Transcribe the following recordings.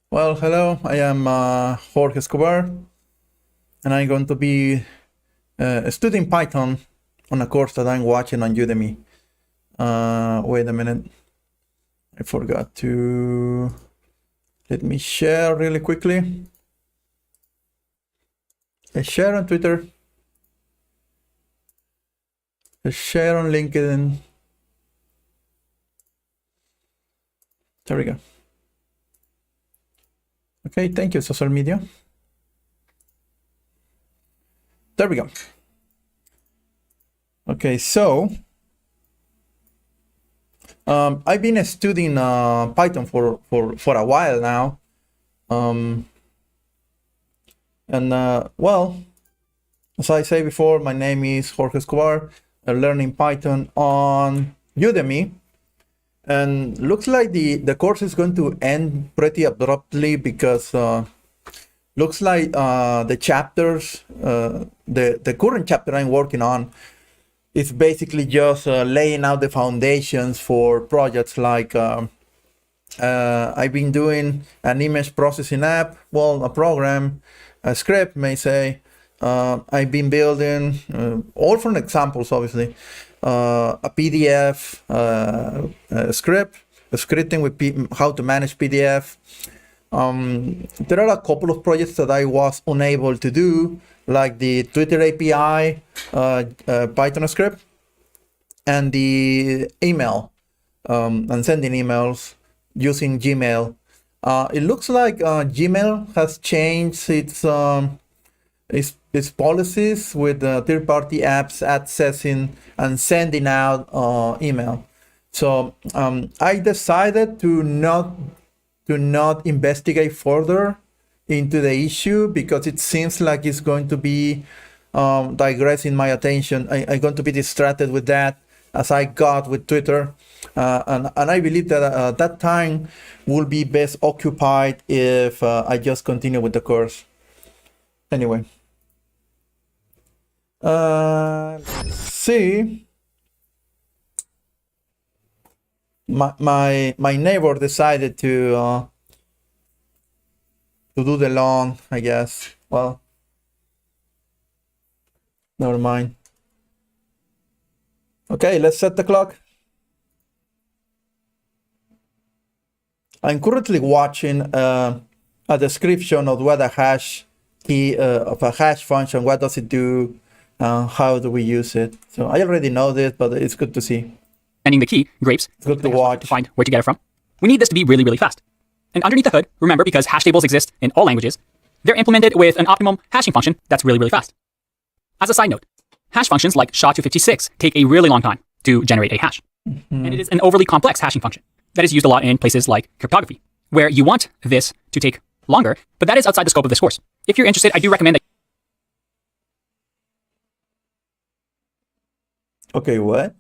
Well, hello, I am Jorge Escobar, and I'm going to be studying Python on a course that I'm watching on Udemy. Wait a minute, I forgot to let me share really quickly. I share on Twitter, I share on LinkedIn. There we go. Okay, thank you, social media. There we go. Okay, so I've been studying Python for a while now. Well, as I say before, my name is Jorge Escobar. I'm learning Python on Udemy. And looks like the course is going to end pretty abruptly because looks like the chapters, the current chapter I'm working on is basically just laying out the foundations for projects like I've been doing an image processing app, well, a program, a script, may say. I've been building, all from examples, obviously, a PDF, a script, scripting with how to manage PDF. There are a couple of projects that I was unable to do, like the Twitter API, Python script, and the email, and sending emails using Gmail. It looks like Gmail has changed its policies with third-party apps accessing and sending out email. So I decided to not investigate further into the issue because it seems like it's going to be digressing my attention. I'm going to be distracted with that as I got with Twitter. And I believe that that time will be best occupied if I just continue with the course. Anyway. Let's see. My neighbor decided to do the lawn, I guess. Well, never mind. Okay, let's set the clock. I'm currently watching a description of what a hash key of a hash function. What does it do? How do we use it? So I already know this, but it's good to see. Sending the key, grapes, It's good to watch. to find where to get it from. We need this to be really, really fast. And underneath the hood, remember, because hash tables exist in all languages, they're implemented with an optimum hashing function that's really, really fast. As a side note, hash functions like SHA-256 take a really long time to generate a hash. And it is an overly complex hashing function that is used a lot in places like cryptography, where you want this to take longer, but that is outside the scope of this course. If you're interested, I do recommend that. Okay, what?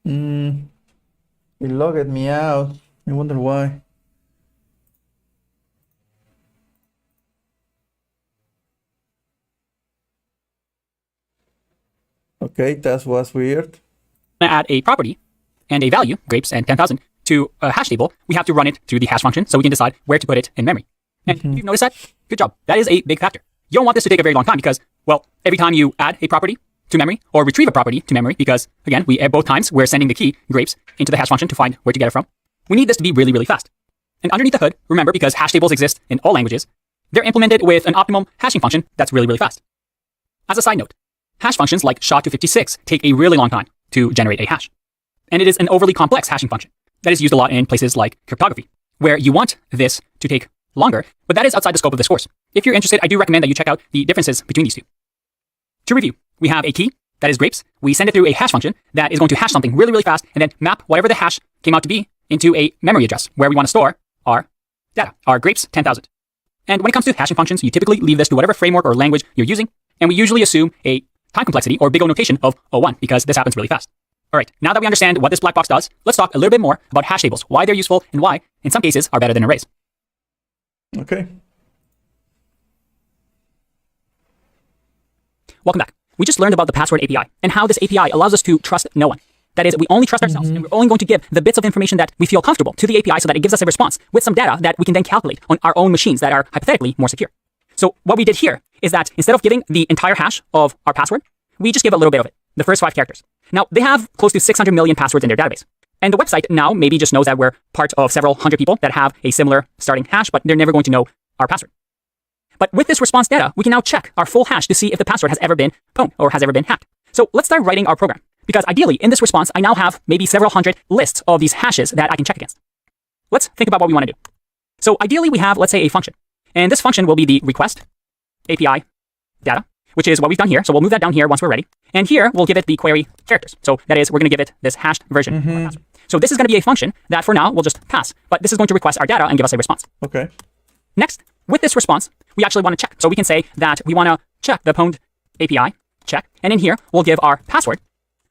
It logged me out. I wonder why. Okay, that was weird. Add a property and a value, grapes and 10,000, to a hash table, we have to run it through the hash function so we can decide where to put it in memory. And if you've noticed that, good job. That is a big factor. You don't want this to take a very long time because, well, every time you add a property to memory or retrieve a property to memory, because again, at both times we're sending the key, grapes, into the hash function to find where to get it from. We need this to be really, really fast. And underneath the hood, remember, because hash tables exist in all languages, they're implemented with an optimum hashing function that's really, really fast. As a side note, hash functions like SHA-256 take a really long time to generate a hash. And it is an overly complex hashing function that is used a lot in places like cryptography, where you want this to take longer, but that is outside the scope of this course. If you're interested, I do recommend that you check out the differences between these two. To review, we have a key, that is grapes. We send it through a hash function that is going to hash something really, really fast, and then map whatever the hash came out to be into a memory address where we want to store our data, our grapes 10,000. And when it comes to hashing functions, you typically leave this to whatever framework or language you're using, and we usually assume a time complexity or big O notation of O1 because this happens really fast. All right, now that we understand what this black box does, let's talk a little bit more about hash tables, why they're useful, and why, in some cases, are better than arrays. Okay. Welcome back. We just learned about the password API and how this API allows us to trust no one. That is, we only trust ourselves, and we're only going to give the bits of information that we feel comfortable to the API so that it gives us a response with some data that we can then calculate on our own machines that are hypothetically more secure. So what we did here is that instead of giving the entire hash of our password, we just give a little bit of it, the first 5 characters. Now, they have close to 600 million passwords in their database. And the website now maybe just knows that we're part of several hundred people that have a similar starting hash, but they're never going to know our password. But with this response data, we can now check our full hash to see if the password has ever been pwned or has ever been hacked. So let's start writing our program. Because ideally, in this response, I now have maybe several hundred lists of these hashes that I can check against. Let's think about what we want to do. So ideally, we have, let's say, a function. And this function will be the request API data, which is what we've done here. So we'll move that down here once we're ready. And here, we'll give it the query characters. So that is, we're going to give it this hashed version of our password. So this is going to be a function that for now, we'll just pass. But this is going to request our data and give us a response. Okay. Next, with this response, we actually want to check. So we can say that we want to check the pwned API check. And in here, we'll give our password.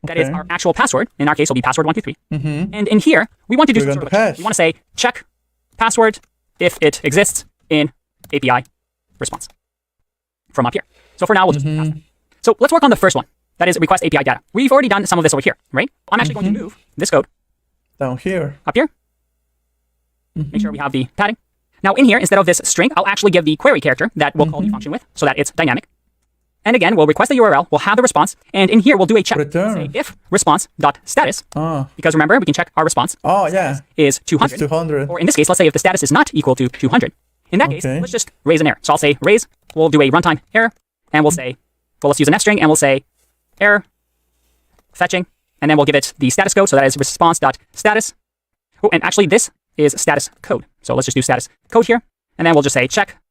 That is our actual password. In our case, it'll be password123. And in here, we want to do some sort of a check. We want to say check password if it exists in API response from up here. So for now, we'll just pass that. So let's work on the first one. That is request API data. We've already done some of this over here, right? I'm actually going to move this code down here, up here. Make sure we have the padding. Now in here, instead of this string, I'll actually give the query character that we'll call the function with so that it's dynamic. And again, we'll request the URL, we'll have the response, and in here, we'll do a check. Return. Say if response.status, because remember, we can check our response. Is 200. It's 200. Or in this case, let's say if the status is not equal to 200. In that case, let's just raise an error. So I'll say raise, we'll do a runtime error, and we'll say, well, let's use an F string, and we'll say error, fetching, and then we'll give it the status code, so that is response.status. Oh, and actually, this is status code. So let's just do status code here, and then we'll just say check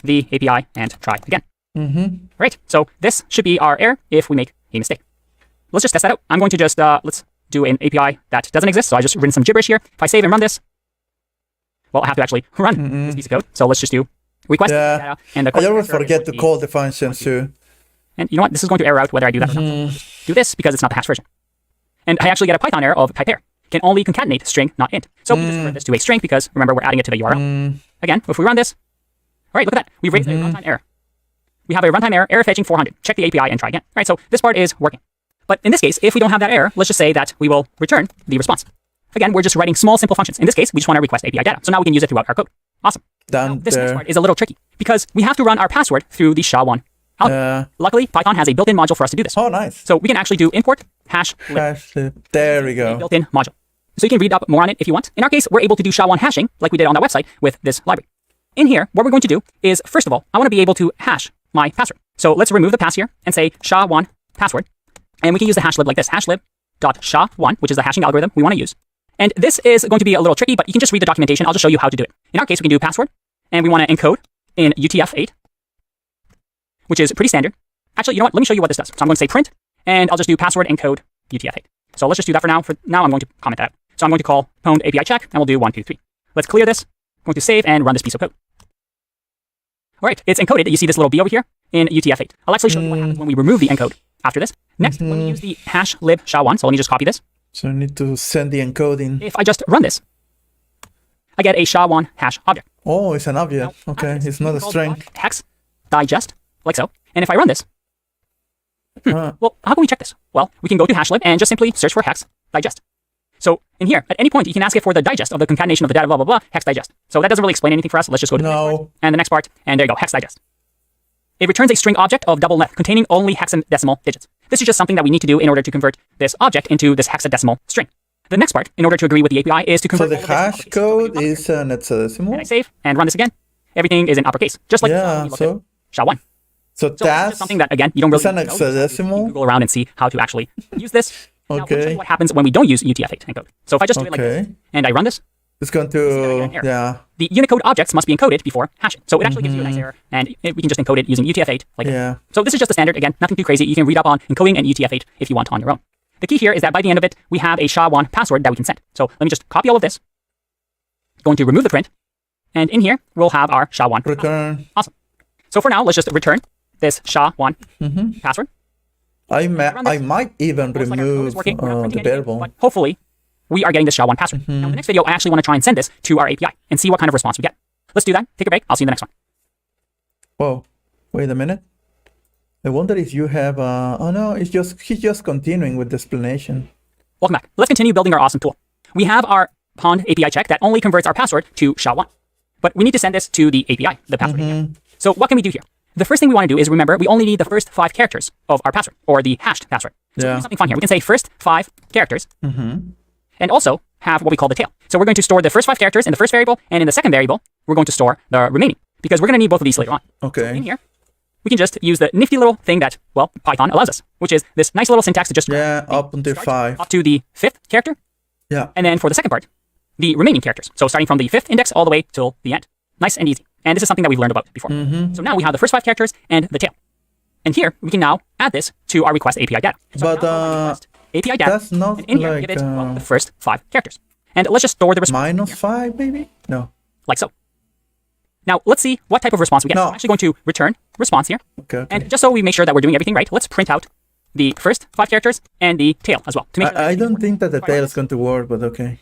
the API and try again. Right, so this should be our error if we make a mistake. Let's just test that out. I'm going to just, let's do an API that doesn't exist. So I just written some gibberish here. If I save and run this, well, I have to actually run this piece of code. So let's just do request data. And I always forget to call the functions too. And you know what? This is going to error out whether I do that or not. So just do this because it's not the hash version. And I actually get a Python error of type error. Can only concatenate string, not int. So we just convert this to a string because remember, we're adding it to the URL. Again, if we run this, all right, look at that. We've raised a runtime error. We have a runtime error, error fetching 400. Check the API and try again. All right, so this part is working. But in this case, if we don't have that error, let's just say that we will return the response. Again, we're just writing small, simple functions. In this case, we just want to request API data. So now we can use it throughout our code. Awesome. Now, this next part is a little tricky because we have to run our password through the SHA-1 algorithm. Luckily, Python has a built-in module for us to do this. Oh, nice. So we can actually do import hash lib. There we go. Built-in module. So you can read up more on it if you want. In our case, we're able to do Sha-1 hashing like we did on that website with this library. In here, what we're going to do is, first of all, I want to be able to hash my password. So let's remove the pass here and say SHA-1 password. And we can use the hash lib like this, hashlib.sha1, which is the hashing algorithm we want to use. And this is going to be a little tricky, but you can just read the documentation. I'll just show you how to do it. In our case, we can do password, and we want to encode in UTF-8, which is pretty standard. Actually, you know what? Let me show you what this does. So I'm going to say print, and I'll just do password encode UTF-8. So let's just do that for now. For now, I'm going to comment that out. So I'm going to call pwned API check, and we'll do 1, 2, 3. Let's clear this. I'm going to save and run this piece of code. All right, it's encoded. You see this little B over here in UTF-8. I'll actually show you what happens when we remove the encode after this. Next, when we use the hash lib SHA-1, so let me just copy this. So I need to send the encoding. If I just run this, I get a SHA-1 hash object. Oh, it's an object. Now, okay, it's not a string. Hex digest, like so. And if I run this, well, how can we check this? Well, we can go to hashlib and just simply search for hex digest. So in here, at any point, you can ask it for the digest of the concatenation of the data, blah, blah, blah, hex digest. So that doesn't really explain anything for us. Let's just go to the next part and the next part, and there you go, hex digest. It returns a string object of double length containing only hexadecimal digits. This is just something that we need to do in order to convert this object into this hexadecimal string. The next part, in order to agree with the API, is to convert. So the hash code is an hexadecimal. And I save and run this again. Everything is in uppercase, just like SHA-1. So that's something that again you don't really know. It's an hexadecimal. You can Google around and see how to actually use this. Now, let me show you what happens when we don't use UTF-8 encode. So if I just do it like this and I run this, it's going to the Unicode objects must be encoded before hashing. So it actually gives you a nice error, and we can just encode it using UTF-8 like this. So this is just the standard. Again, nothing too crazy. You can read up on encoding and UTF-8 if you want on your own. The key here is that by the end of it, we have a SHA-1 password that we can send. So let me just copy all of this. Going to remove the print, and in here we'll have our SHA-1 return. Password. Awesome. So for now, let's just return this SHA-1 password. I might even remove the variable. But hopefully, we are getting this SHA-1 password. Now, in the next video, I actually want to try and send this to our API and see what kind of response we get. Let's do that. Take a break. I'll see you in the next one. Whoa. Wait a minute. I wonder if you have... oh, no. He's just continuing with the explanation. Welcome back. Let's continue building our awesome tool. We have our Pond API check that only converts our password to SHA-1. But we need to send this to the API, the password API. So what can we do here? The first thing we want to do is remember we only need the first 5 characters of our password, or the hashed password. So we do something fun here. We can say first 5 characters, and also have what we call the tail. So we're going to store the first 5 characters in the first variable, and in the second variable, we're going to store the remaining, because we're going to need both of these later on. Okay. So in here, we can just use the nifty little thing that, well, Python allows us, which is this nice little syntax to just up until 5. Up to the 5th character. Yeah. And then for the second part, the remaining characters. So starting from the 5th index all the way till the end. Nice and easy. And this is something that we've learned about before. So now we have the first 5 characters and the tail. And here, we can now add this to our request API data. So but API data, that's not and in here, like give it the first 5 characters. And let's just store the response. -5 maybe? No. Like so. Now, let's see what type of response we get. No. I'm actually going to return response here. Okay. And just so we make sure that we're doing everything right, let's print out the first 5 characters and the tail as well. To make sure I don't think that the tail is going to work, but okay.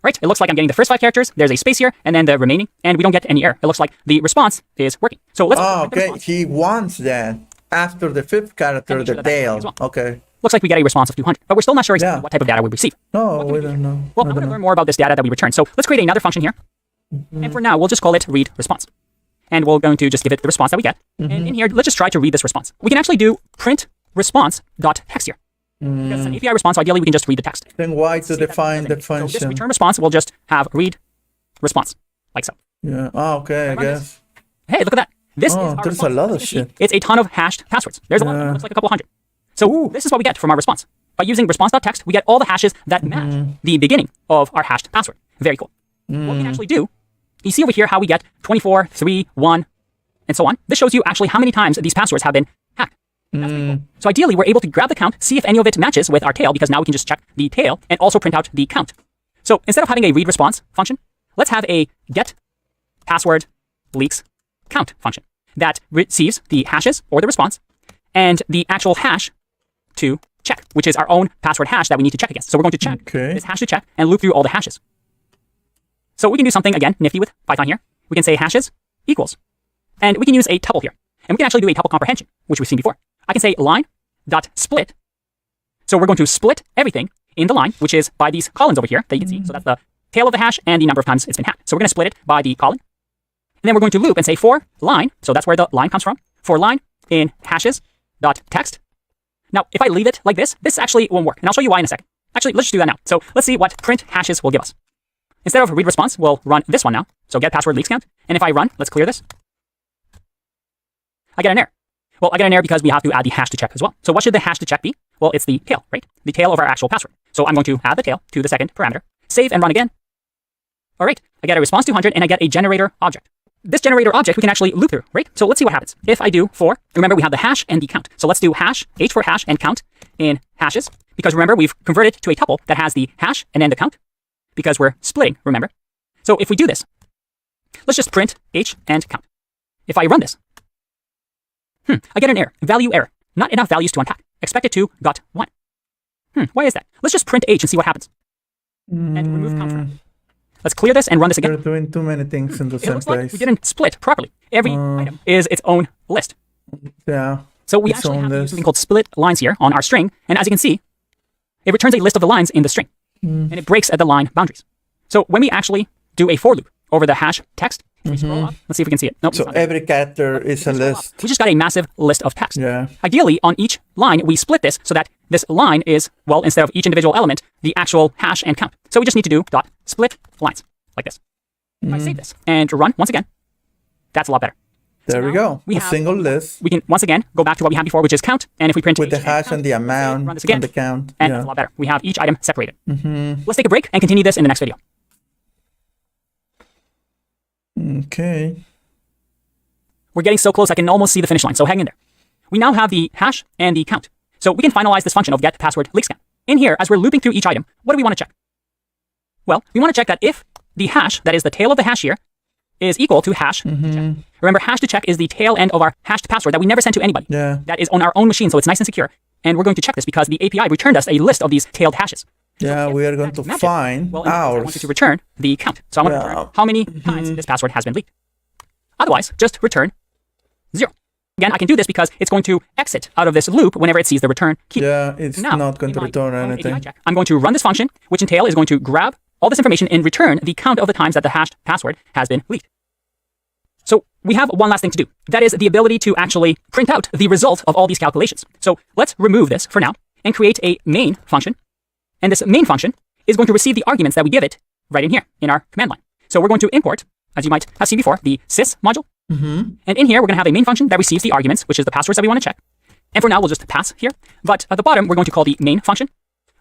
Right? It looks like I'm getting the first 5 characters. There's a space here, and then the remaining, and we don't get any error. It looks like the response is working. So let's. Okay. He wants that after the 5th character, the tail. Well. Okay. Looks like we get a response of 200, but we're still not sure exactly what type of data we receive. No, we don't know. Well, I'm going to learn more about this data that we return. So let's create another function here, and for now, we'll just call it read response. And we're going to just give it the response that we get. And in here, let's just try to read this response. We can actually do print response.text here. Because it's an API response, so ideally we can just read the text. Then why to define the function? So this return response will just have read response, like so. Yeah. Oh, okay, I guess. Hey, look at that. This is our there's response. a lot of shit. It's a ton of hashed passwords. There's a lot. It looks like a couple hundred. So this is what we get from our response. By using response.text, we get all the hashes that match the beginning of our hashed password. Very cool. What we can actually do, you see over here how we get 24, 3, 1, and so on. This shows you actually how many times these passwords have been hacked. That's pretty cool. So ideally, we're able to grab the count, see if any of it matches with our tail, because now we can just check the tail and also print out the count. So instead of having a read response function, let's have a get password leaks count function that receives the hashes or the response and the actual hash to check, which is our own password hash that we need to check against. So we're going to check this hash to check and loop through all the hashes. So we can do something, again, nifty with Python here. We can say hashes equals. And we can use a tuple here. And we can actually do a tuple comprehension, which we've seen before. I can say line.split. So we're going to split everything in the line, which is by these columns over here that you can see. So that's the tail of the hash and the number of times it's been hacked. So we're going to split it by the column. And then we're going to loop and say for line. So that's where the line comes from. For line in hashes.text. Now, if I leave it like this actually won't work. And I'll show you why in a second. Actually, let's just do that now. So let's see what print hashes will give us. Instead of read response, we'll run this one now. So get password leaks count. And if I run, let's clear this. I get an error. Well, I get an error because we have to add the hash to check as well. So what should the hash to check be? Well, it's the tail, right? The tail of our actual password. So I'm going to add the tail to the second parameter, save and run again. All right, I get a response 200 and I get a generator object. This generator object we can actually loop through, right? So let's see what happens. If I do for, remember we have the hash and the count. So let's do hash, h for hash and count in hashes. Because remember, we've converted to a tuple that has the hash and then the count. Because we're splitting, remember? So if we do this, let's just print h and count. If I run this, I get an error, value error. Not enough values to unpack. Expected to got 1. Why is that? Let's just print h and see what happens. And remove count from it. Let's clear this and run this again. You're doing too many things in the same place. Like we didn't split properly. Every item is its own list. Yeah. So we actually have something called split lines here on our string. And as you can see, it returns a list of the lines in the string. And it breaks at the line boundaries. So when we actually do a for loop over the hash text, if we scroll up, let's see if we can see it. Nope, so every character is a list. We just got a massive list of text. Yeah. Ideally, on each line, we split this so that this line is, well, instead of each individual element, the actual hash and count. So we just need to do dot split lines like this. If I save this and run once again, that's a lot better. There we go. A single list. We can once again go back to what we had before, which is count. And if we print with the hash and the amount run this again, and the count. And that's a lot better. We have each item separated. Let's take a break and continue this in the next video. Okay. We're getting so close I can almost see the finish line, so hang in there. We now have the hash and the count. So we can finalize this function of get password leak scan. In here, as we're looping through each item, what do we want to check? Well, we want to check that if the hash, that is the tail of the hash here, is equal to hash to check. Remember, hash to check is the tail end of our hashed password that we never send to anybody. Yeah. That is on our own machine, so it's nice and secure. And we're going to check this because the API returned us a list of these tailed hashes. Yeah, we are going to find ours. I want you to return the count. So I want to return how many times this password has been leaked. Otherwise, just return 0. Again, I can do this because it's going to exit out of this loop whenever it sees the return key. Yeah, it's now, not going to in my return own anything. API check, I'm going to run this function, which entail is going to grab all this information and return the count of the times that the hashed password has been leaked. So we have one last thing to do. That is the ability to actually print out the result of all these calculations. So let's remove this for now and create a main function. And this main function is going to receive the arguments that we give it right in here in our command line. So we're going to import, as you might have seen before, the sys module. And in here, we're going to have a main function that receives the arguments, which is the passwords that we want to check. And for now, we'll just pass here. But at the bottom, we're going to call the main function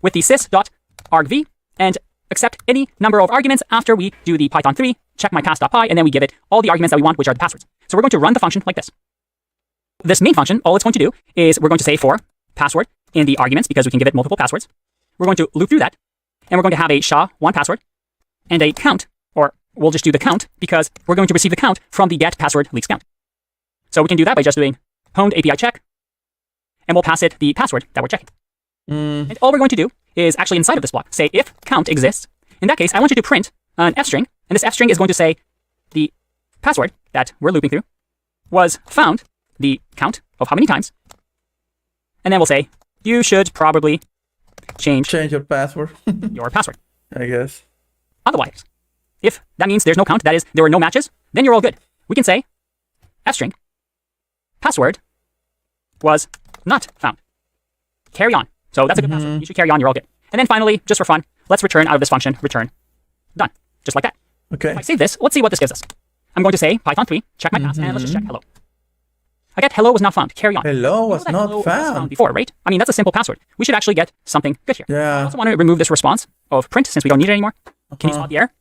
with the sys.argv and accept any number of arguments after we do the Python 3, check my pass.py, and then we give it all the arguments that we want, which are the passwords. So we're going to run the function like this. This main function, all it's going to do is we're going to say for password in the arguments, because we can give it multiple passwords. We're going to loop through that, and we're going to have a SHA-1 password and a count, or we'll just do the count because we're going to receive the count from the get password leaks count. So we can do that by just doing pwned API check, and we'll pass it the password that we're checking. And all we're going to do is actually inside of this block say if count exists. In that case, I want you to print an f string, and this f string is going to say the password that we're looping through was found, the count of how many times, and then we'll say you should probably change your password. your password. I guess. Otherwise, if that means there's no count, that is, there were no matches, then you're all good. We can say f-string password was not found. Carry on. So that's a good password. You should carry on. You're all good. And then finally, just for fun, let's return out of this function, return done. Just like that. Okay. If I save this, let's see what this gives us. I'm going to say Python 3, check my pass, and let's just check hello. I get hello was not found. Carry on. Hello was not hello found. Was found before, right? I mean, that's a simple password. We should actually get something good here. Yeah. I also want to remove this response of print since we don't need it anymore. Can you spot the error?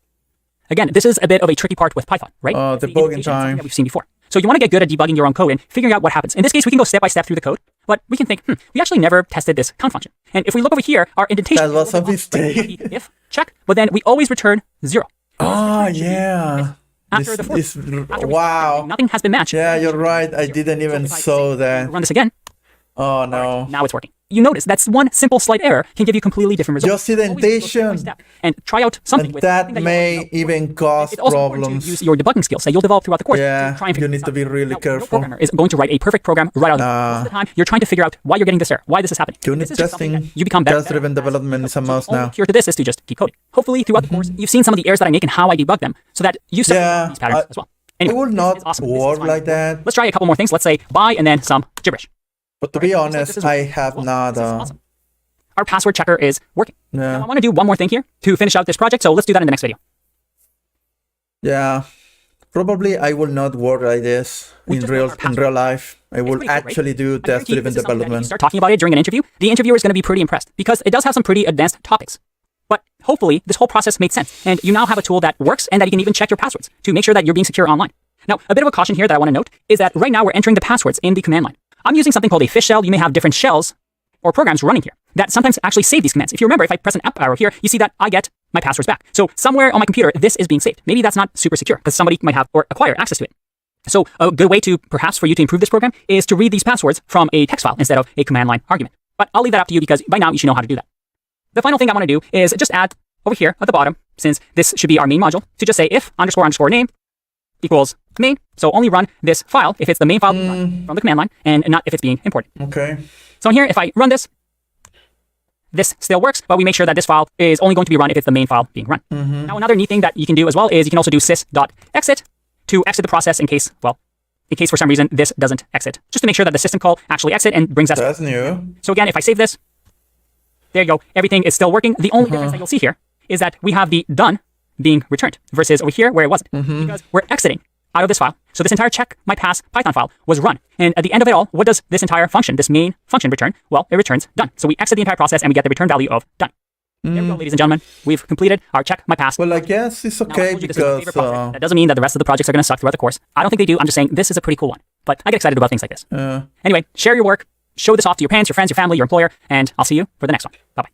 Again, this is a bit of a tricky part with Python, right? The bugging time that we've seen before. So you want to get good at debugging your own code and figuring out what happens. In this case, we can go step by step through the code, but we can think, we actually never tested this count function. And if we look over here, our indentation that was a mistake. If check, but then we always return 0. Oh yeah. After the fourth. Wow. Nothing has been matched. Yeah, you're right. I didn't even saw that. Run this again. Oh no. Right, now it's working. You notice that's one simple slight error can give you completely different results. Just indentation. And try out something And with that something may even cause it's also important problems. to use your debugging skills that you'll develop throughout the course. Yeah, to try and you need to be really now, careful. No programmer is going to write a perfect program right out of most of the time. You're trying to figure out why you're getting this error, why this is happening. Unit testing, you become better. test-driven development is a must now. Here to this is to just keep coding. Hopefully, throughout the course, you've seen some of the errors that I make and how I debug them, so that you set these patterns as well. Anyway, it will not awesome. work like that. Let's try a couple more things. Let's say bye and then some gibberish. But to be honest, I have not. Awesome. Our password checker is working. Yeah. Now, I want to do one more thing here to finish out this project, so let's do that in the next video. Yeah, probably I will not work like this in real life. I will actually do test-driven development. If you start talking about it during an interview, the interviewer is going to be pretty impressed because it does have some pretty advanced topics. But hopefully, this whole process made sense, and you now have a tool that works and that you can even check your passwords to make sure that you're being secure online. Now, a bit of a caution here that I want to note is that right now we're entering the passwords in the command line. I'm using something called a fish shell. You may have different shells or programs running here that sometimes actually save these commands. If you remember, if I press an up arrow here, you see that I get my passwords back. So somewhere on my computer, this is being saved. Maybe that's not super secure because somebody might have or acquire access to it. So a good way to perhaps for you to improve this program is to read these passwords from a text file instead of a command line argument. But I'll leave that up to you because by now you should know how to do that. The final thing I want to do is just add over here at the bottom, since this should be our main module, to just say if __ name equals main. So only run this file if it's the main file from the command line and not if it's being imported. Okay. So in here, if I run this, this still works, but we make sure that this file is only going to be run if it's the main file being run. Now, another neat thing that you can do as well is you can also do sys.exit to exit the process in case for some reason this doesn't exit, just to make sure that the system call actually exit and brings us. That's new. So again, if I save this, there you go. Everything is still working. The only difference that you'll see here is that we have the done being returned versus over here where it wasn't because we're exiting out of this file. So this entire check my pass Python file was run. And at the end of it all, what does this entire function, this main function return? Well, it returns done. So we exit the entire process and we get the return value of done. There we go, ladies and gentlemen. We've completed our check my pass. Well, I guess it's okay because that doesn't mean that the rest of the projects are going to suck throughout the course. I don't think they do. I'm just saying this is a pretty cool one. But I get excited about things like this. Anyway, share your work, show this off to your parents, your friends, your family, your employer, and I'll see you for the next one. Bye-bye.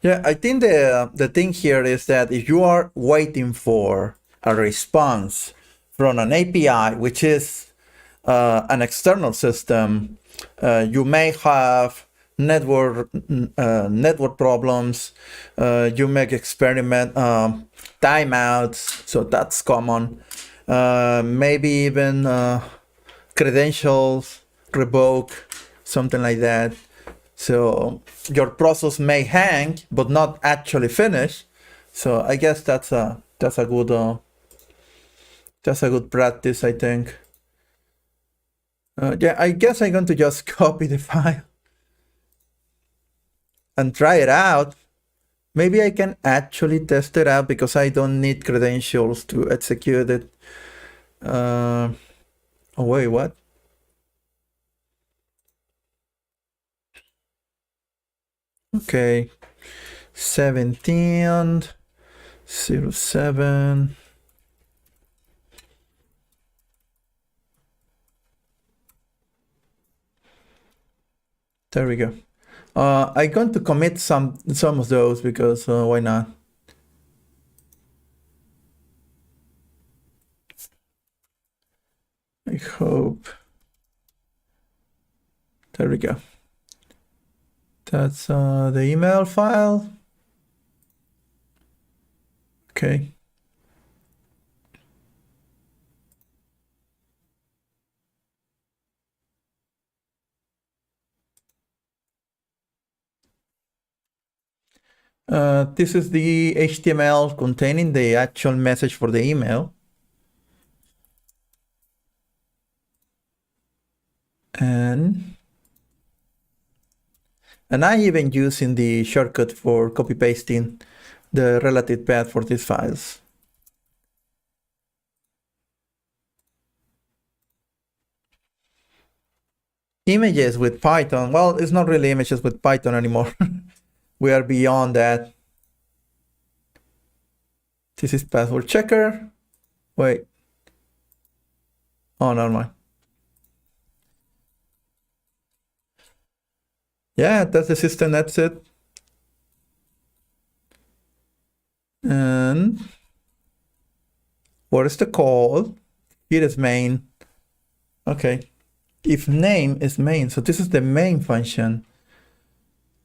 Yeah, I think the thing here is that if you are waiting for a response from an API, which is an external system, you may have network problems. You may experiment timeouts, so that's common. Maybe even credentials revoke, something like that. So your process may hang, but not actually finish. So I guess that's a good practice, I think. Yeah, I guess I'm going to just copy the file and try it out. Maybe I can actually test it out because I don't need credentials to execute it. Oh wait, what? Okay, 17/07. There we go. I'm going to commit some of those because why not? I hope. There we go. That's the email file. Okay. This is the HTML containing the actual message for the email. And I'm even using the shortcut for copy pasting the relative path for these files. Images with Python. Well, it's not really images with Python anymore. We are beyond that. This is password checker. Wait. Oh, never mind. Yeah, that's the system, that's it. And what is the call? Here is main. Okay. If name is main, so this is the main function.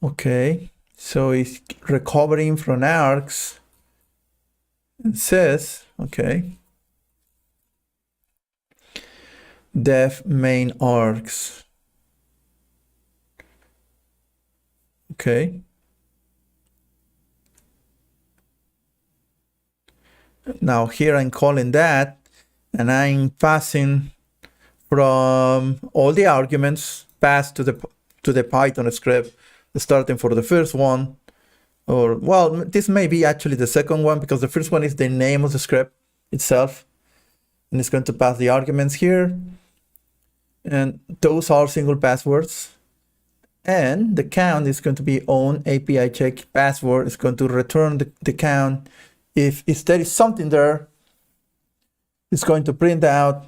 Okay. So it's recovering from args and says, okay, def main args. Okay. Now here I'm calling that, and I'm passing from all the arguments passed to the Python script, starting for the first one, or well, this may be actually the second one because the first one is the name of the script itself, and it's going to pass the arguments here, and those are single passwords. And the count is going to be on API check password. It's going to return the count. If there is something there, it's going to print out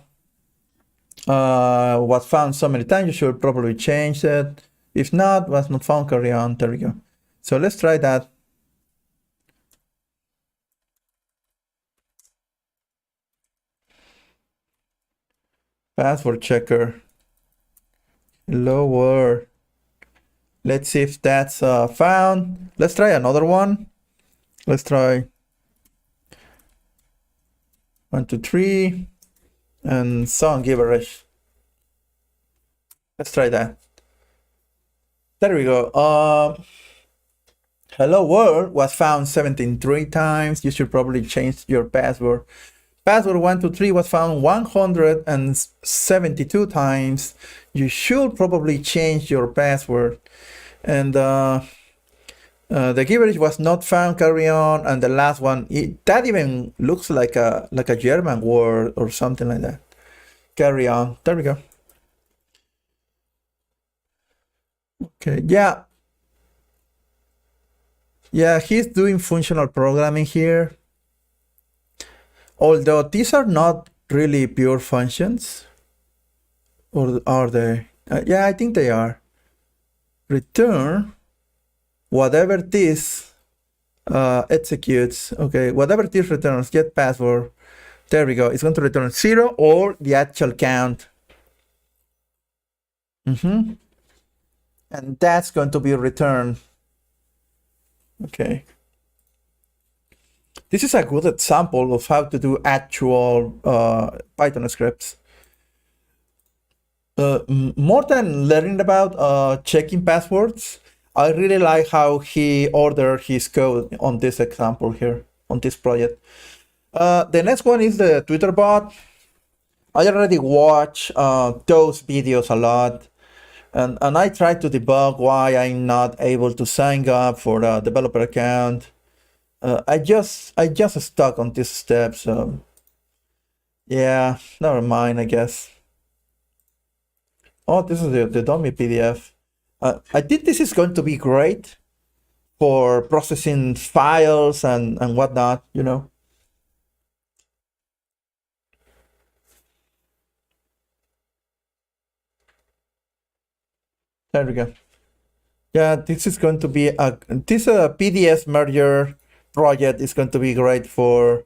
was found so many times. You should probably change it. If not, was not found, carry on. There we go. So let's try that. Password checker. Hello world. Let's see if that's found. Let's try another one. Let's try 1, 2, 3, and some gibberish. Let's try that. There we go. Hello world was found 73 times. You should probably change your password. Password 123 was found 172 times. You should probably change your password. And the gibberish was not found, carry on. And the last one, that even looks like a German word or something like that. Carry on. There we go. Okay, yeah. Yeah, he's doing functional programming here. Although these are not really pure functions. Or are they? Yeah, I think they are. Return whatever this executes. Okay, whatever this returns, get password. There we go. It's going to return 0 or the actual count. And that's going to be returned. Okay. This is a good example of how to do actual Python scripts. more than learning about checking passwords, I really like how he ordered his code on this example here, on this project. The next one is the Twitter bot. I already watch those videos a lot, and I try to debug why I'm not able to sign up for a developer account. I just stuck on this step, so yeah, never mind, I guess. Oh, this is the dummy PDF. I think this is going to be great for processing files and whatnot, you know. There we go. Yeah, this is going to be this PDF merger project is going to be great for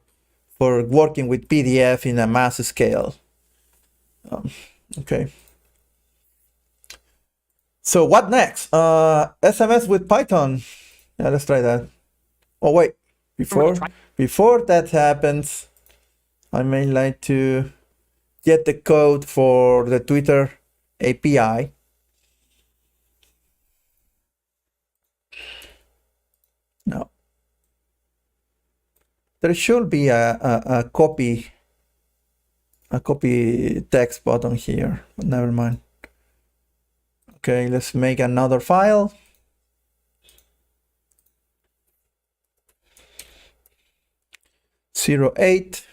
working with PDF in a mass scale. Okay. So what next? SMS with Python. Yeah, let's try that. Oh wait, before that happens, I may like to get the code for the Twitter API. No. There should be a copy text button here, but never mind. Okay, let's make another file. (08)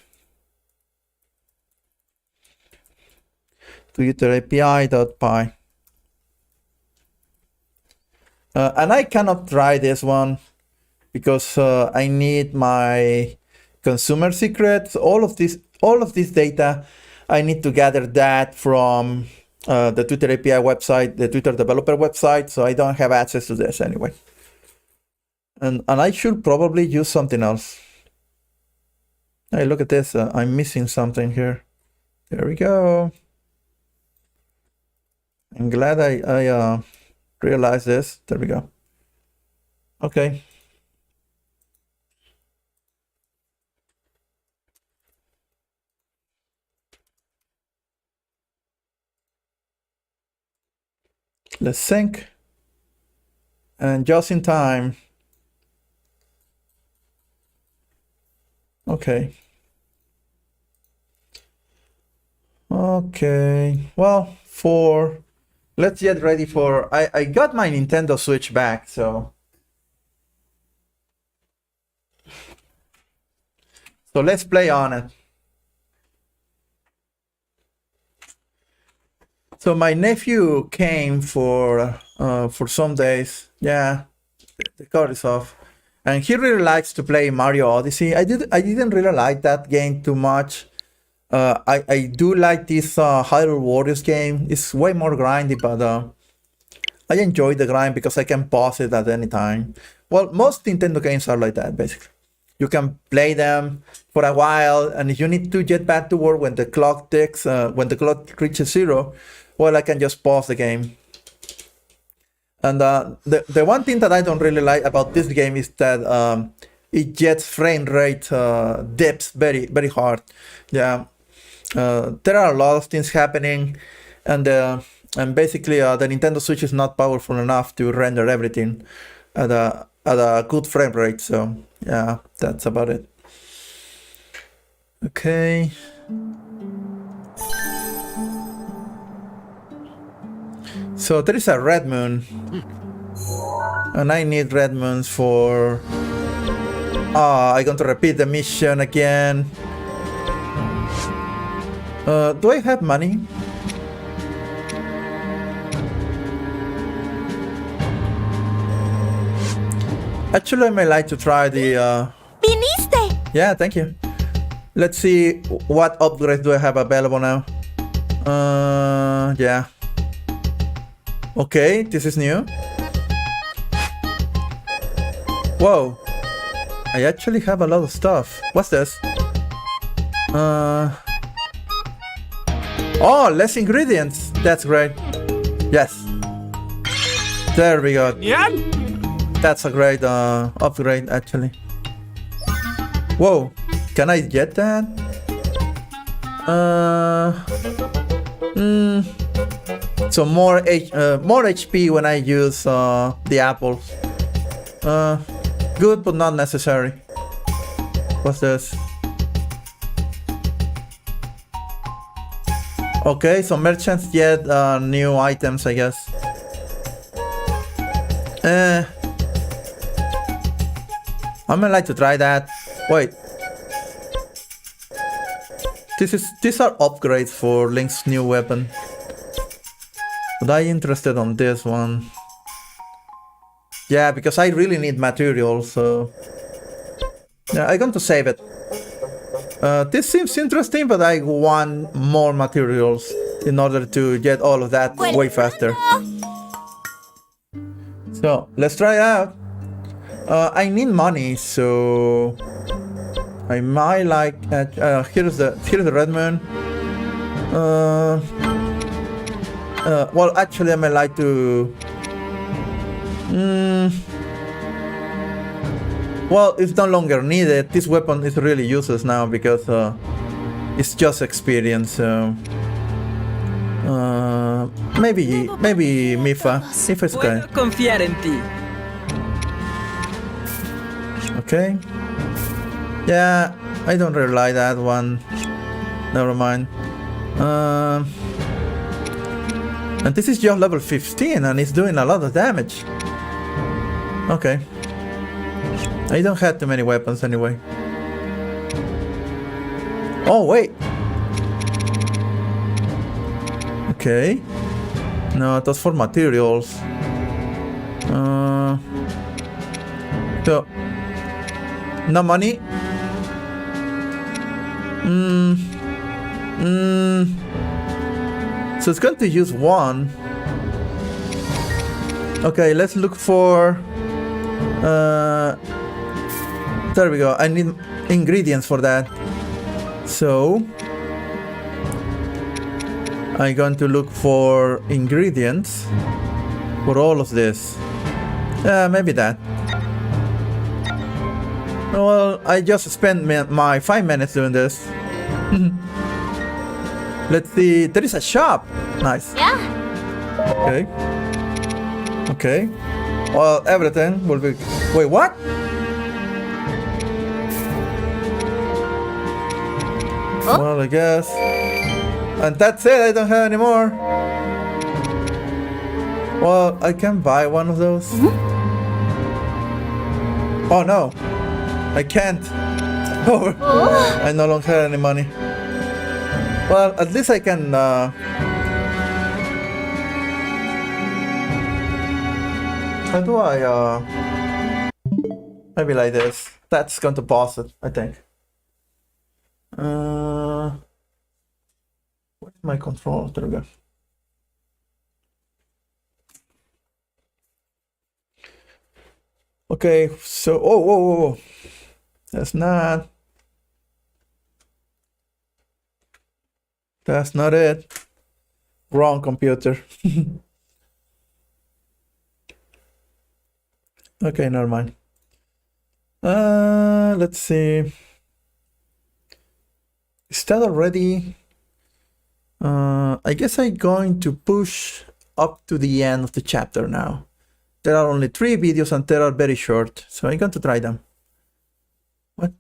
Twitter API.py. And I cannot try this one because I need my consumer secrets. All of this data, I need to gather that from the Twitter API website, the Twitter developer website, so I don't have access to this anyway. And I should probably use something else. Hey, look at this. I'm missing something here. There we go. I'm glad I realized this. There we go. Okay. Let's sync. And just in time. Okay. Okay. Well, let's get ready for, I got my Nintendo Switch back, so let's play on it. So my nephew came for some days. Yeah, the cover is off, and he really likes to play Mario Odyssey. I didn't really like that game too much. I do like this Hyrule Warriors game. It's way more grindy, but I enjoy the grind because I can pause it at any time. Well, most Nintendo games are like that, basically. You can play them for a while, and if you need to get back to work when the clock ticks, when the clock reaches 0, well, I can just pause the game. And the one thing that I don't really like about this game is that it gets frame rate dips very, very hard. Yeah, there are a lot of things happening, and basically the Nintendo Switch is not powerful enough to render everything at a good frame rate. So yeah, that's about it. Okay. So there is a red moon, and I need red moons for. I'm going to repeat the mission again. Do I have money? Actually, I may like to try the. ¡Viniste! Yeah, thank you. Let's see what upgrades do I have available now. Yeah. Okay, this is new. Whoa. I actually have a lot of stuff. What's this? Oh, less ingredients. That's great. Yes. There we go. Yeah. That's a great upgrade, actually. Whoa. Can I get that? So more HP when I use the apples. Good, but not necessary. What's this? Okay, so merchants get new items, I guess. I might like to try that. Wait. These are upgrades for Link's new weapon. But I'm interested on this one. Yeah, because I really need materials, so... Yeah, I'm going to save it. This seems interesting, but I want more materials in order to get all of that way faster. So, let's try it out. I need money, so... I might like... here's the red moon. Well, actually, I might like to... Well, it's no longer needed. This weapon is really useless now because it's just experience. So maybe Mifa. Mifa's okay. Puedo confiar en ti. Okay. Yeah, I don't really like that one. Never mind. And this is just level 15 and it's doing a lot of damage. Okay. I don't have too many weapons anyway. Oh, wait. Okay. No, that's for materials. So, no money. So it's going to use one. Okay, let's look for... there we go. I need ingredients for that. So I'm going to look for ingredients for all of this. Maybe that. Well, I just spent my 5 minutes doing this. Let's see. There is a shop. Nice. Yeah. Okay. Okay. Well, everything will be... Wait, what? Oh. Well, I guess. And that's it, I don't have any more. Well, I can buy one of those. Oh no, I can't. Oh, I no longer have any money. Well, at least I can... How do I... Maybe like this. That's going to pause it, I think. Where's my control? There we go. Okay, so whoa. That's not it. Wrong computer. Okay, never mind. Let's see. Is that already? I guess I'm going to push up to the end of the chapter now. There are only 3 videos and they are very short, so I'm going to try them. What?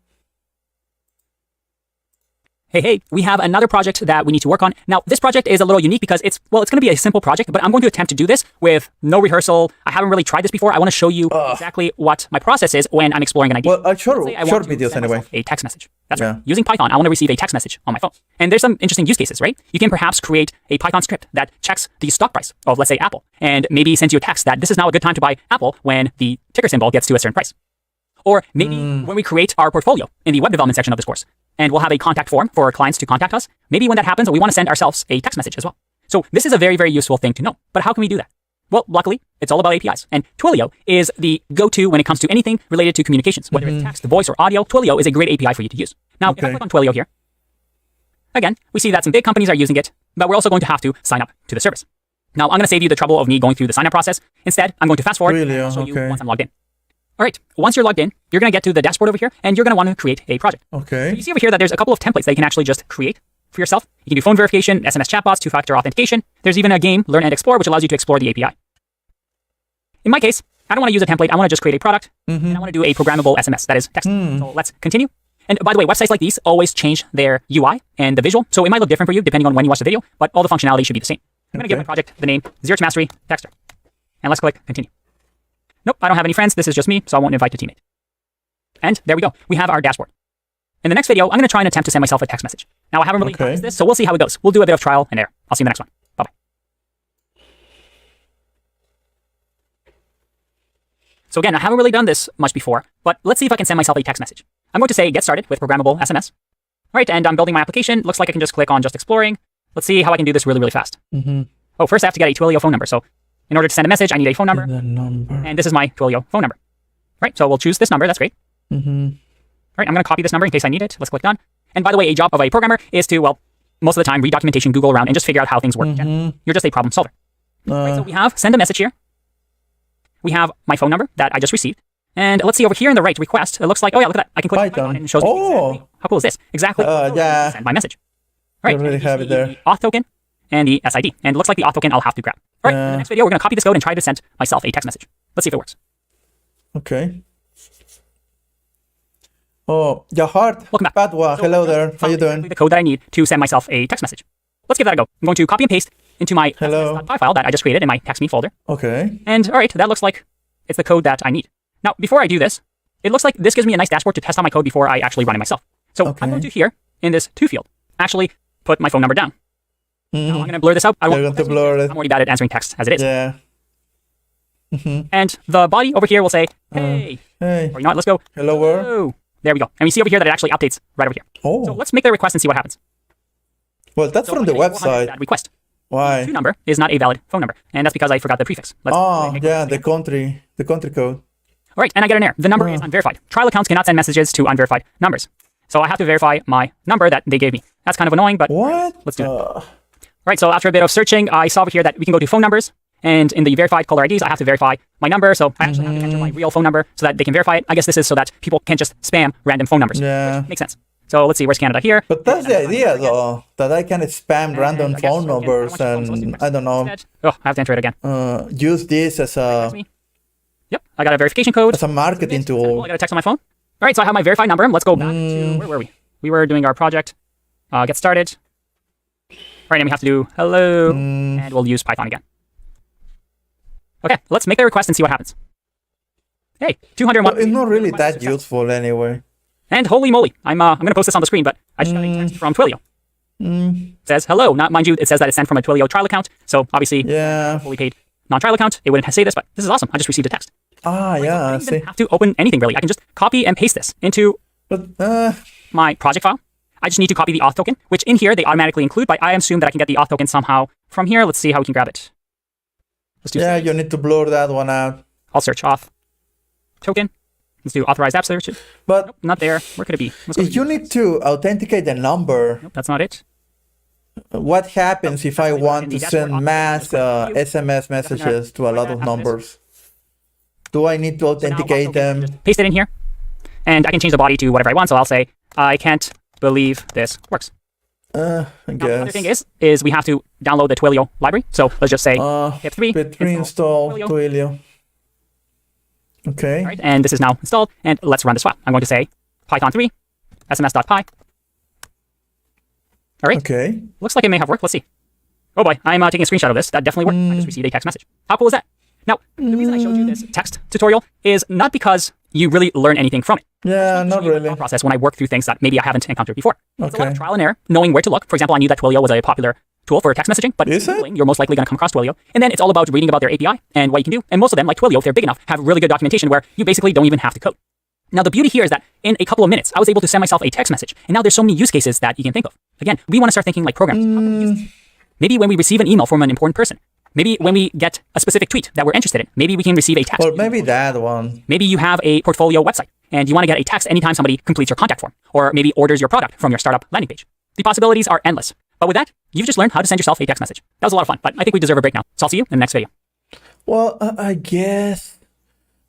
Hey, we have another project that we need to work on. Now, this project is a little unique because it's going to be a simple project, but I'm going to attempt to do this with no rehearsal. I haven't really tried this before. I want to show you exactly what my process is when I'm exploring an idea. Well, short videos anyway. A text message. That's right. Using Python, I want to receive a text message on my phone. And there's some interesting use cases, right? You can perhaps create a Python script that checks the stock price of, let's say, Apple, and maybe sends you a text that this is now a good time to buy Apple when the ticker symbol gets to a certain price. Or maybe when we create our portfolio in the web development section of this course, and we'll have a contact form for our clients to contact us. Maybe when that happens, we want to send ourselves a text message as well. So this is a very, very useful thing to know. But how can we do that? Well, luckily, it's all about APIs. And Twilio is the go-to when it comes to anything related to communications. Whether it's text, voice, or audio, Twilio is a great API for you to use. Now, if I click on Twilio here, again, we see that some big companies are using it, but we're also going to have to sign up to the service. Now, I'm going to save you the trouble of me going through the sign-up process. Instead, I'm going to fast forward and show you once I'm logged in. All right, once you're logged in, you're going to get to the dashboard over here, and you're going to want to create a project. Okay. So you see over here that there's a couple of templates that you can actually just create for yourself. You can do phone verification, SMS chatbots, two-factor authentication. There's even a game, Learn and Explore, which allows you to explore the API. In my case, I don't want to use a template. I want to just create a product, and I want to do a programmable SMS, that is text. So let's continue. And by the way, websites like these always change their UI and the visual, so it might look different for you depending on when you watch the video, but all the functionality should be the same. I'm going to give my project the name Zero to Mastery Texter. And let's click Continue. Nope, I don't have any friends. This is just me, so I won't invite a teammate. And there we go. We have our dashboard. In the next video, I'm going to try and attempt to send myself a text message. Now, I haven't really practiced this, so we'll see how it goes. We'll do a bit of trial and error. I'll see you in the next one. Bye-bye. So again, I haven't really done this much before, but let's see if I can send myself a text message. I'm going to say Get Started with Programmable SMS. All right, and I'm building my application. Looks like I can just click on Just Exploring. Let's see how I can do this really, really fast. Oh, first I have to get a Twilio phone number. So in order to send a message, I need a phone number. And this is my Twilio phone number. Right, so we'll choose this number. That's great. All right, I'm going to copy this number in case I need it. Let's click Done. And by the way, a job of a programmer is to, well, most of the time, read documentation, Google around, and just figure out how things work. You're just a problem solver. Right, so we have Send a Message here. We have my phone number that I just received. And let's see over here in the right, Request. It looks like, oh yeah, look at that. I can click Python and it shows me exactly, how cool is this? Exactly send my message. All right, really have it there. The auth token and the SID. And it looks like the auth token I'll have to grab. All right, in the next video, we're going to copy this code and try to send myself a text message. Let's see if it works. Okay. Oh, Jahart. Welcome back. Padwa, hello there. How you doing? The code that I need to send myself a text message. Let's give that a go. I'm going to copy and paste into my .py file that I just created in my TextMe folder. Okay. And all right, that looks like it's the code that I need. Now, before I do this, it looks like this gives me a nice dashboard to test out my code before I actually run it myself. So I'm going to here, in this To field, actually put my phone number down. Now, I'm going to blur this out. I won't blur it. I'm already bad at answering text as it is. Yeah. And the body over here will say, hey. Hey. Or you know what, let's go. Hello, world. Hello. There we go. And we see over here that it actually updates right over here. Oh. So let's make the request and see what happens. Well, that's from the website. That request. Why? The 2 number is not a valid phone number. And that's because I forgot the prefix. Yeah, the country code. All right, and I get an error. The number is unverified. Trial accounts cannot send messages to unverified numbers. So I have to verify my number that they gave me. That's kind of annoying, but let's do it. All right, so after a bit of searching, I saw over here that we can go to phone numbers. And in the verified caller IDs, I have to verify my number. So I actually have to enter my real phone number so that they can verify it. I guess this is so that people can't just spam random phone numbers. Yeah. Which makes sense. So let's see, where's Canada here? But that's the idea, though, that I can spam random phone numbers and, I don't know. Oh, I have to enter it again. Use this as a... Yep, I got a verification code. As a marketing tool. I got a text on my phone. All right, so I have my verified number. Let's go back to, where were we? We were doing our project. Get started. All right, and we have to do hello, and we'll use Python again. Okay, let's make the request and see what happens. Hey, 201. Well, it's not really that useful anyway. And holy moly, I'm going to post this on the screen, but I just got a text from Twilio. It says hello. Not mind you, it says that it's sent from a Twilio trial account. So obviously, fully paid non-trial account. It wouldn't say this, but this is awesome. I just received a text. Ah, yeah. I don't even have to open anything really. I can just copy and paste this into my project file. I just need to copy the auth token, which in here they automatically include, but I assume that I can get the auth token somehow from here. Let's see how we can grab it. Let's do you need to blur that one out. I'll search auth token. Let's do authorized app search. But nope, not there. Where could it be? If you need to authenticate the number. Nope, that's not it. What happens if I want to send mass SMS messages to a lot of numbers? Do I need to authenticate them? Paste it in here. And I can change the body to whatever I want. So I'll say, I can't believe this works. I guess. The other thing is we have to download the Twilio library. So let's just say pip3 install Twilio. Okay. All right, and this is now installed. And let's run this file. I'm going to say python3 sms.py. All right. Okay. Looks like it may have worked. Let's see. Oh boy, I'm taking a screenshot of this. That definitely worked. I just received a text message. How cool is that? Now, the reason I showed you this text tutorial is not because you really learn anything from it. Yeah, not really. Process when I work through things that maybe I haven't encountered before. It's a lot of Okay. trial and error, knowing where to look. For example, I knew that Twilio was a popular tool for text messaging, but Is it? Googling, you're most likely going to come across Twilio. And then it's all about reading about their API and what you can do. And most of them, like Twilio, if they're big enough, have really good documentation where you basically don't even have to code. Now, the beauty here is that in a couple of minutes, I was able to send myself a text message. And now there's so many use cases that you can think of. Again, we want to start thinking like programmers. How can we use this? Maybe when we receive an email from an important person. Maybe when we get a specific tweet that we're interested in. Maybe we can receive a text. Or maybe that one. Maybe you have a portfolio website and you want to get a text anytime somebody completes your contact form or maybe orders your product from your startup landing page. The possibilities are endless. But with that, you've just learned how to send yourself a text message. That was a lot of fun, but I think we deserve a break now. So I'll see you in the next video. Well, I guess.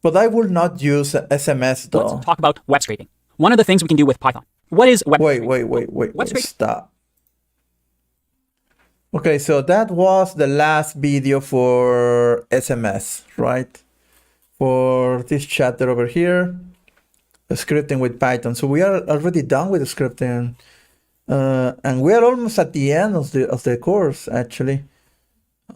But I will not use SMS though. Let's talk about web scraping. One of the things we can do with Python. What is web Wait. scraping? Web scraping. Stop. Okay, so that was the last video for SMS, right? For this chapter over here, scripting with Python. So we are already done with the scripting, and we are almost at the end of the course. Actually,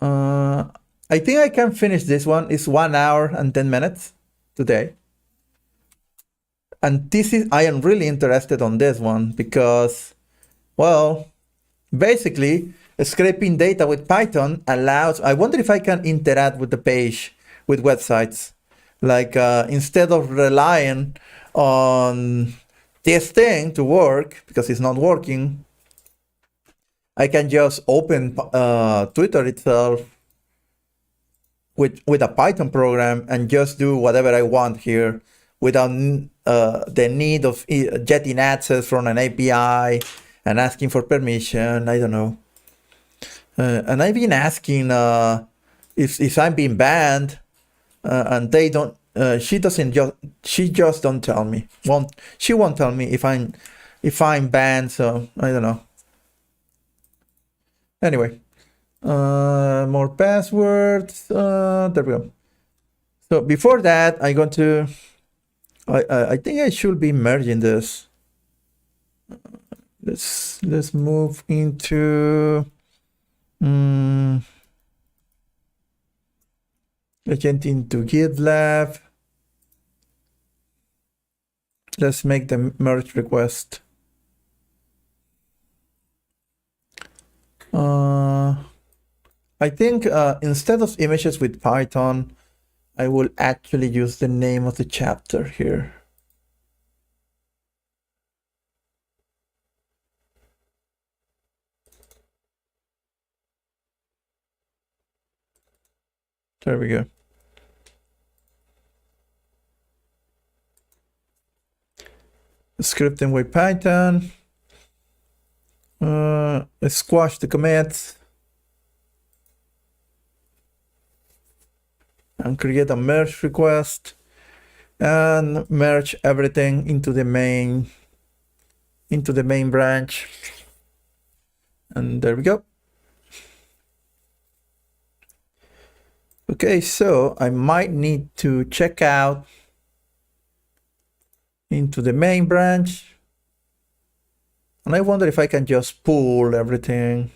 I think I can finish this one. It's 1 hour and 10 minutes today, and I am really interested on this one because, well, basically, scraping data with Python allows, I wonder if I can interact with the page with websites. Like instead of relying on this thing to work, because it's not working, I can just open Twitter itself with a Python program and just do whatever I want here without the need of getting access from an API and asking for permission. I don't know. And I've been asking if I'm being banned, and they don't. She just don't tell me. She won't tell me if I'm banned. So I don't know. Anyway, more passwords. There we go. So before that, I'm going to. I think I should be merging this. Let's move into. Let's get into GitLab. Let's make the merge request. I think instead of images with Python, I will actually use the name of the chapter here. There we go. Scripting with Python. Squash the commits and create a merge request and merge everything into the main branch. And there we go. Okay, so I might need to check out into the main branch. And I wonder if I can just pull everything.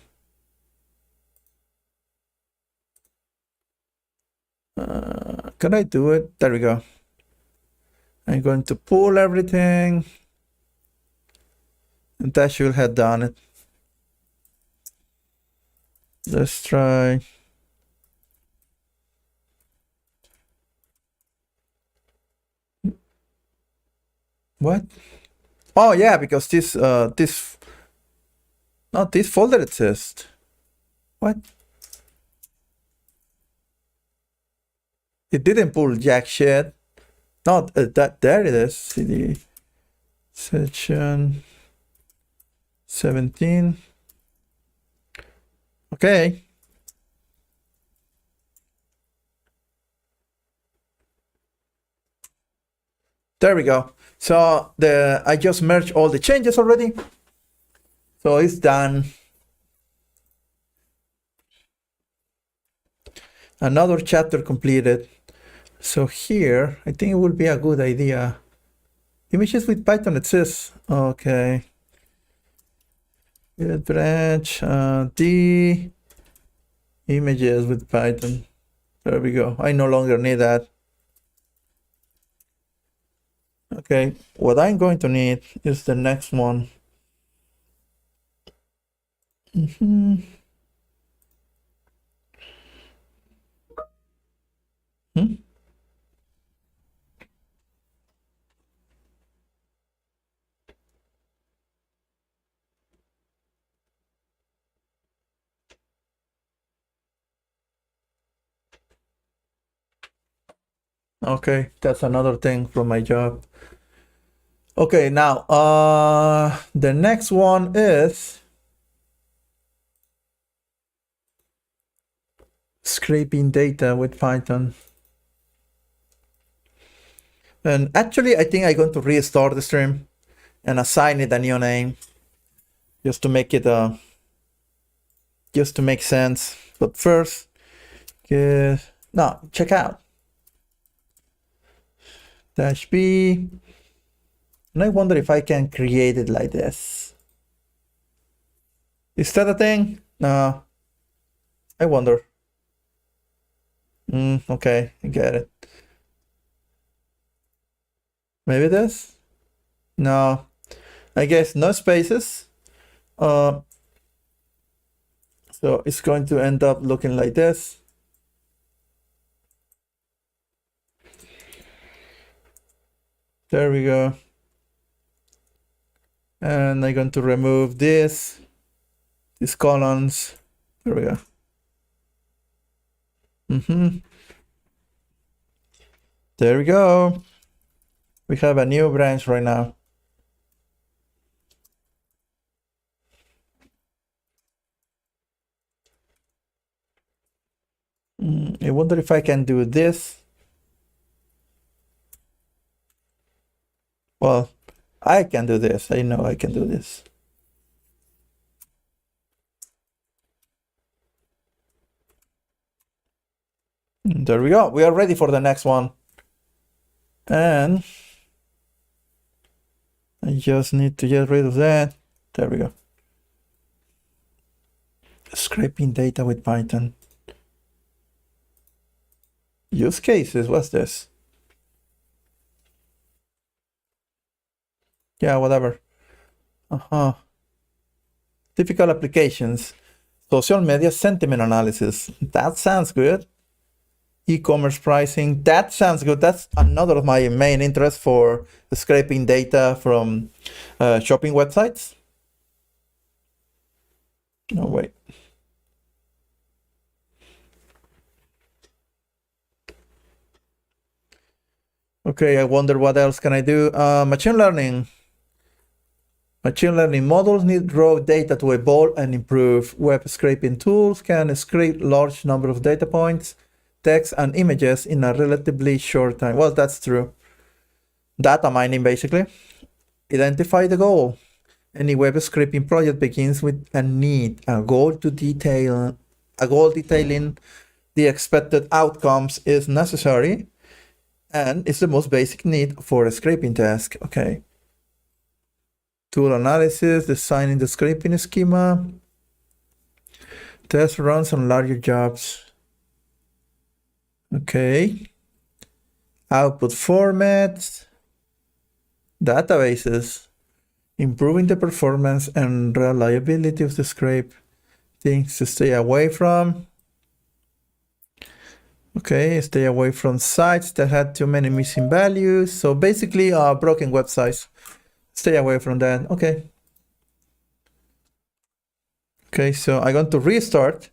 Can I do it? There we go. I'm going to pull everything. And that should have done it. Let's try. What? Oh yeah, because this folder exists. What? It didn't pull jack shit. Not that. There it is. CD section 17. Okay. There we go. So I just merged all the changes already. So it's done. Another chapter completed. So here, I think it would be a good idea. Images with Python, it says, okay. Get branch, the images with Python. There we go. I no longer need that. Okay, what I'm going to need is the next one. Okay, that's another thing from my job. Okay, now the next one is scraping data with Python. And actually, I think I'm going to restart the stream and assign it a new name just to make it just to make sense. But first, no, check out -b. And I wonder if I can create it like this. Is that a thing? No. I wonder. Okay, I get it. Maybe this? No. I guess no spaces. So it's going to end up looking like this. There we go. And I'm going to remove these columns. There we go. There we go. We have a new branch right now. I wonder if I can do this. Well, I can do this. I know I can do this. There we go. We are ready for the next one. And I just need to get rid of that. There we go. Scraping data with Python. Use cases, what's this? Yeah, whatever. Typical applications. Social media sentiment analysis. That sounds good. E-commerce pricing. That sounds good. That's another of my main interests for scraping data from shopping websites. No, wait. Okay, I wonder what else can I do. Machine learning. Machine learning models need raw data to evolve and improve. Web scraping tools can scrape large number of data points, text, and images in a relatively short time. Well, that's true. Data mining, basically. Identify the goal. Any web scraping project begins with a need, a goal detailing the expected outcomes is necessary, and it's the most basic need for a scraping task. Okay. Tool analysis, designing the scraping schema, test runs on larger jobs. Okay. Output formats, databases, improving the performance and reliability of the scrape. Things to stay away from. Okay, stay away from sites that had too many missing values. So basically, broken websites. Stay away from that. Okay. Okay, so I'm going to restart.